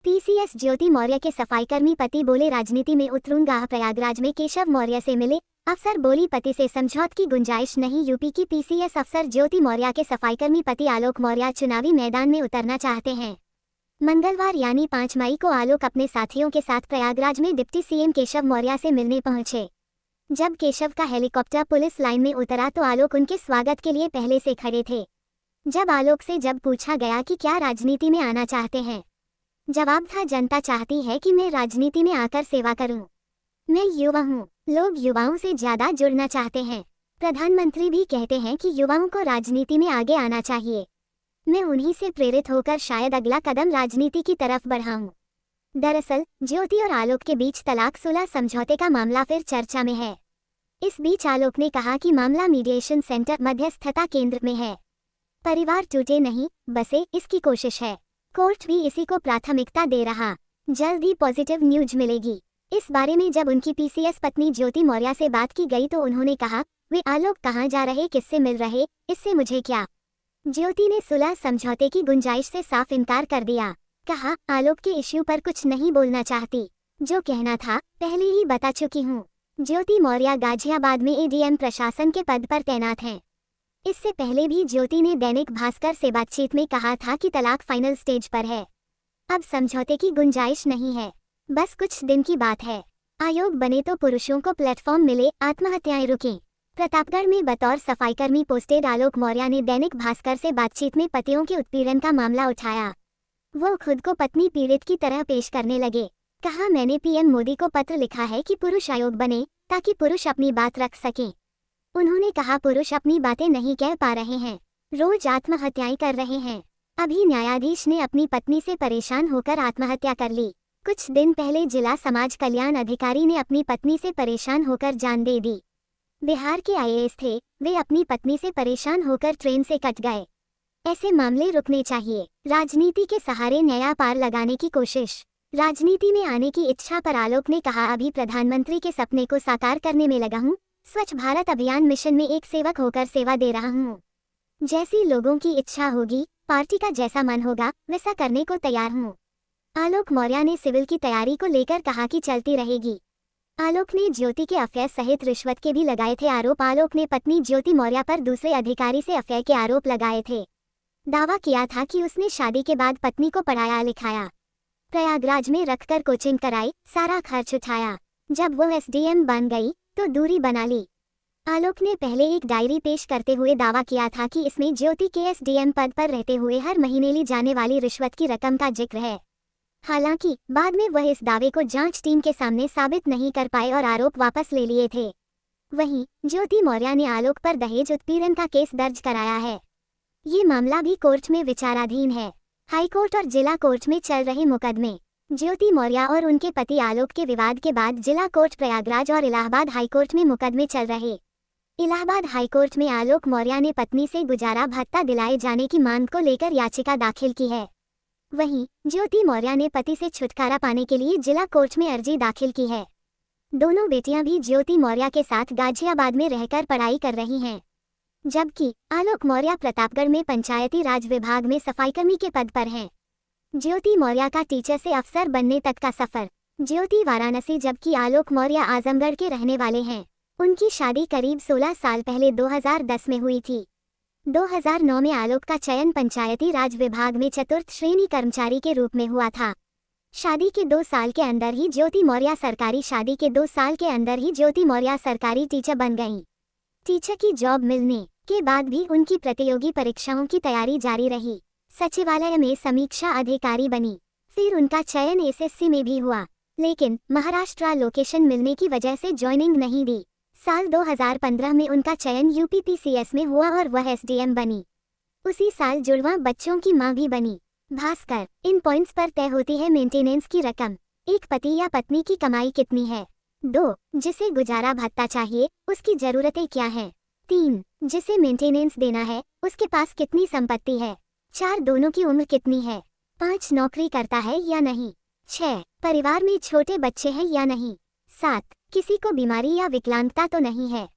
PCS ज्योति मौर्य के सफाईकर्मी पति बोले राजनीति में उतरूंगा। प्रयागराज में केशव मौर्य से मिले अफसर, बोली पति से समझौते की गुंजाइश नहीं। यूपी की पीसीएस अफसर ज्योति मौर्य के सफाईकर्मी पति आलोक मौर्य चुनावी मैदान में उतरना चाहते हैं। मंगलवार यानी 5 मई को आलोक अपने साथियों के साथ प्रयागराज में डिप्टी सीएम केशव मौर्य से मिलने पहुंचे। जब केशव का हेलीकॉप्टर पुलिस लाइन में उतरा तो आलोक उनके स्वागत के लिए पहले से खड़े थे। जब आलोक से पूछा गया कि क्या राजनीति में आना चाहते हैं, जवाब था जनता चाहती है कि मैं राजनीति में आकर सेवा करूं। मैं युवा हूं, लोग युवाओं से ज्यादा जुड़ना चाहते हैं। प्रधानमंत्री भी कहते हैं कि युवाओं को राजनीति में आगे आना चाहिए। मैं उन्हीं से प्रेरित होकर शायद अगला कदम राजनीति की तरफ बढ़ाऊं। दरअसल ज्योति और आलोक के बीच तलाक 16 समझौते का मामला फिर चर्चा में है। इस बीच आलोक ने कहा कि मामला मीडिएशन सेंटर मध्यस्थता केंद्र में है। परिवार टूटे नहीं बसे, इसकी कोशिश है। कोर्ट भी इसी को प्राथमिकता दे रहा। जल्द ही पॉजिटिव न्यूज मिलेगी। इस बारे में जब उनकी पीसीएस पत्नी ज्योति मौर्य से बात की गई तो उन्होंने कहा, वे आलोक कहाँ जा रहे, किससे मिल रहे, इससे मुझे क्या। ज्योति ने 16 समझौते की गुंजाइश से साफ इनकार कर दिया। कहा, आलोक के इश्यू पर कुछ नहीं बोलना चाहती, जो कहना था पहले ही बता चुकी हूँ। ज्योति मौर्य गाजियाबाद में एडीएम प्रशासन के पद पर तैनात हैं। इससे पहले भी ज्योति ने दैनिक भास्कर से बातचीत में कहा था कि तलाक फाइनल स्टेज पर है, अब समझौते की गुंजाइश नहीं है, बस कुछ दिन की बात है। आयोग बने तो पुरुषों को प्लेटफॉर्म मिले, आत्महत्याएं रुकें। प्रतापगढ़ में बतौर सफाईकर्मी पोस्टेड आलोक मौर्य ने दैनिक भास्कर से बातचीत में पतियों के उत्पीड़न का मामला उठाया। वो खुद को पत्नी पीड़ित की तरह पेश करने लगे। कहा, मैंने पीएम मोदी को पत्र लिखा है कि पुरुष आयोग बने ताकि पुरुष अपनी बात रख सकें। उन्होंने कहा, पुरुष अपनी बातें नहीं कह पा रहे हैं, रोज आत्महत्याएं कर रहे हैं। अभी न्यायाधीश ने अपनी पत्नी से परेशान होकर आत्महत्या कर ली। कुछ दिन पहले जिला समाज कल्याण अधिकारी ने अपनी पत्नी से परेशान होकर जान दे दी। बिहार के आईएएस थे, वे अपनी पत्नी से परेशान होकर ट्रेन से कट गए। ऐसे मामले रुकने चाहिए। राजनीति के सहारे नया पार लगाने की कोशिश। राजनीति में आने की इच्छा पर आलोक ने कहा, अभी प्रधानमंत्री के सपने को साकार करने में लगा हूँ। स्वच्छ भारत अभियान मिशन में एक सेवक होकर सेवा दे रहा हूँ। जैसी लोगों की इच्छा होगी, पार्टी का जैसा मन होगा, वैसा करने को तैयार हूँ। आलोक मौर्य ने सिविल की तैयारी को लेकर कहा कि चलती रहेगी। आलोक ने ज्योति के अफेयर सहित रिश्वत के भी लगाए थे आरोप। आलोक ने पत्नी ज्योति मौर्य पर दूसरे अधिकारी से अफेयर के आरोप लगाए थे। दावा किया था कि उसने शादी के बाद पत्नी को पढ़ाया लिखाया, प्रयागराज में रखकर कोचिंग कराई, सारा खर्च उठाया। जब वो एसडीएम बन गई तो दूरी बना ली। आलोक ने पहले एक डायरी पेश करते हुए दावा किया था कि इसमें ज्योति के एसडीएम पद पर रहते हुए हर महीने ली जाने वाली रिश्वत की रकम का जिक्र है। हालांकि बाद में वह इस दावे को जांच टीम के सामने साबित नहीं कर पाए और आरोप वापस ले लिए थे। वहीं ज्योति मौर्य ने आलोक पर दहेज उत्पीड़न का केस दर्ज कराया है। ये मामला भी कोर्ट में विचाराधीन है। हाईकोर्ट और जिला कोर्ट में चल रहे मुकदमे। ज्योति मौर्य और उनके पति आलोक के विवाद के बाद जिला कोर्ट प्रयागराज और इलाहाबाद हाईकोर्ट में मुकदमे चल रहे। इलाहाबाद हाईकोर्ट में आलोक मौर्य ने पत्नी से गुजारा भत्ता दिलाए जाने की मांग को लेकर याचिका दाखिल की है। वहीं ज्योति मौर्य ने पति से छुटकारा पाने के लिए जिला कोर्ट में अर्जी दाखिल की है। दोनों बेटियां भी ज्योति मौर्य के साथ गाजियाबाद में रहकर पढ़ाई कर रही हैं, जबकि आलोक मौर्य प्रतापगढ़ में पंचायती राज विभाग में सफाईकर्मी के पद पर हैं। ज्योति मौर्य का टीचर से अफसर बनने तक का सफर। ज्योति वाराणसी जबकि आलोक मौर्य आजमगढ़ के रहने वाले हैं। उनकी शादी करीब 16 साल पहले 2010 में हुई थी। 2009 में आलोक का चयन पंचायती राज विभाग में चतुर्थ श्रेणी कर्मचारी के रूप में हुआ था। शादी के 2 साल के अंदर ही ज्योति मौर्य सरकारी टीचर बन गईं। टीचर की जॉब मिलने के बाद भी उनकी प्रतियोगी परीक्षाओं की तैयारी जारी रही। सचिवालय में समीक्षा अधिकारी बनी। फिर उनका चयन एसएससी में भी हुआ, लेकिन महाराष्ट्र लोकेशन मिलने की वजह से ज्वाइनिंग नहीं दी। साल 2015 में उनका चयन यूपीपीसीएस में हुआ और वह एसडीएम बनी। उसी साल जुड़वां बच्चों की मां भी बनी। भास्कर, इन पॉइंट्स पर तय होती है मेंटेनेंस की रकम। 1 पति या पत्नी की कमाई कितनी है। 2 जिसे गुजारा भत्ता चाहिए उसकी जरूरतें क्या हैं। 3 जिसे मेंटेनेंस देना है उसके पास कितनी संपत्ति है। 4 दोनों की उम्र कितनी है। 5 नौकरी करता है या नहीं। 6 परिवार में छोटे बच्चे हैं या नहीं। 7 किसी को बीमारी या विकलांगता तो नहीं है।